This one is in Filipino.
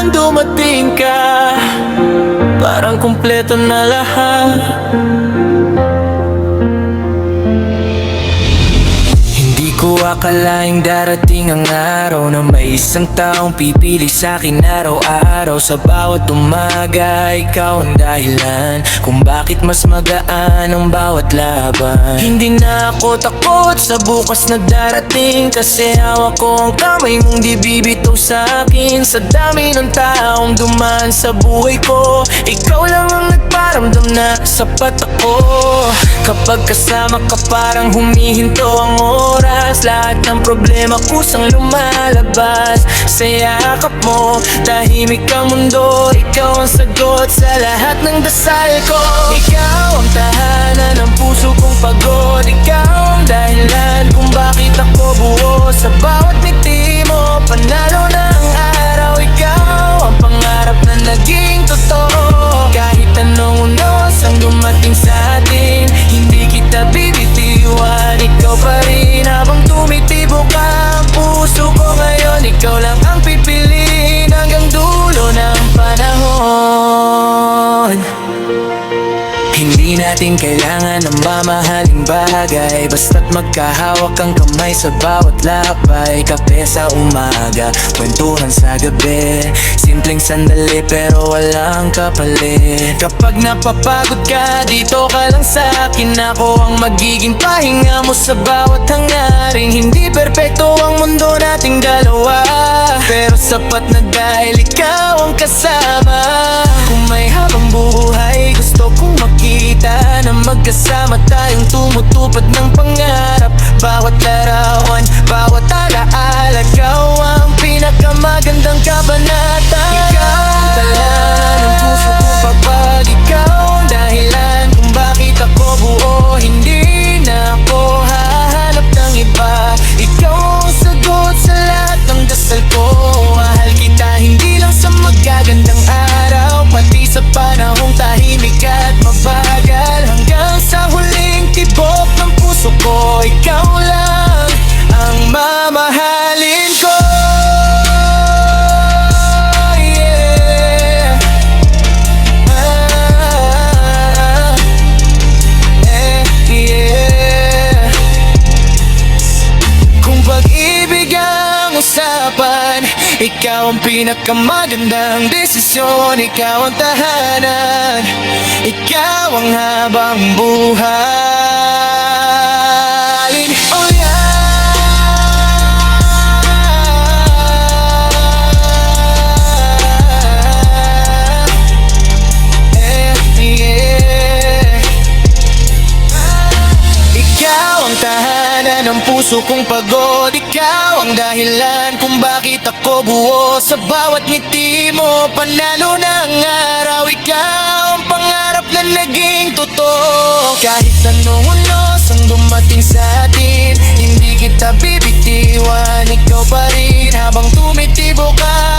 nang dumating ka, parang kumpleto na lahat. Hindi ko akalaing darating ang araw na may isang taong pipili sa'kin araw-araw. Sa bawat umaga, ikaw ang dahilan kung bakit mas magaan ang bawat laban. Hindi na ako takot sa bukas na darating, kasi hawak ko ang kamay mong di bibitaw sa'kin. Sa dami ng taong dumaan sa buhay ko, ikaw lang ang nagparamdam na sapat ako. Kapag kasama ka parang humihinto ang oras, lahat ng problema kusang lumalabas sa yakap mo. Tahimik ang mundo, ikaw ang sagot sa lahat ng dasal ko. Ikaw ang tahanan ng puso kong pagod, ikaw ang dahilan kung bakit ako buo. Sa bawat ngiti mo, panalo na ang araw. Ikaw ang pangarap na naging totoo. Kahit anong unos ang dumating sa atin, hindi kita bibitiwan. Ikaw pa rin habang tumitibok ang puso ko ngayon. Ikaw lang ang pipiliin hanggang dulo ng panahon. Hindi natin kailangan ng mamahaling bagay, basta't magkahawak ang kamay sa bawat lapay. Kape sa umaga, kwentuhan sa gabi, simpleng sandali pero walang kapalit. Kapag napapagod ka, dito ka lang sa'kin. Ako ang magiging pahinga mo sa bawat hangarin. Hindi perpekto ang mundo nating dalawa, pero sapat na dahil ikaw ang kasama. Kung may habang buhay, gusto kong makita na magkasama tayong tumutupad ng pangarap. Bawat larawan, bawat alaala, ikaw ang pinakamagandang kabanata. Ikaw ang tala ng puso kong pagpag, ikaw ang dahilan kung bakit ako buo. Hindi na ako hahanap ng iba, ikaw ang sagot sa lahat ng dasal ko. Mahal kita hindi lang sa magagandang araw, pati sa panahong tahimik at mabagal. Hanggang sa huling tibok ng puso ko, ikaw lang ang mamahalin ko. Yeah. Yeah. Kung pag-ibig ang usapan, ikaw ang pinakamagandang desisyon. Ikaw ang tahanan, ikaw ang habang buhay. Oh yeah. Ikaw ang tahanan ng puso kong pagod, ikaw ang dahilan kung bakit ako buo. Sa bawat ngiti mo, panalo ng araw. Ikaw ang pangarap na naging totoo. Kahit anong unos ang dumating sa atin, hindi kita bibitiwan. Ikaw pa rin habang tumitibok ka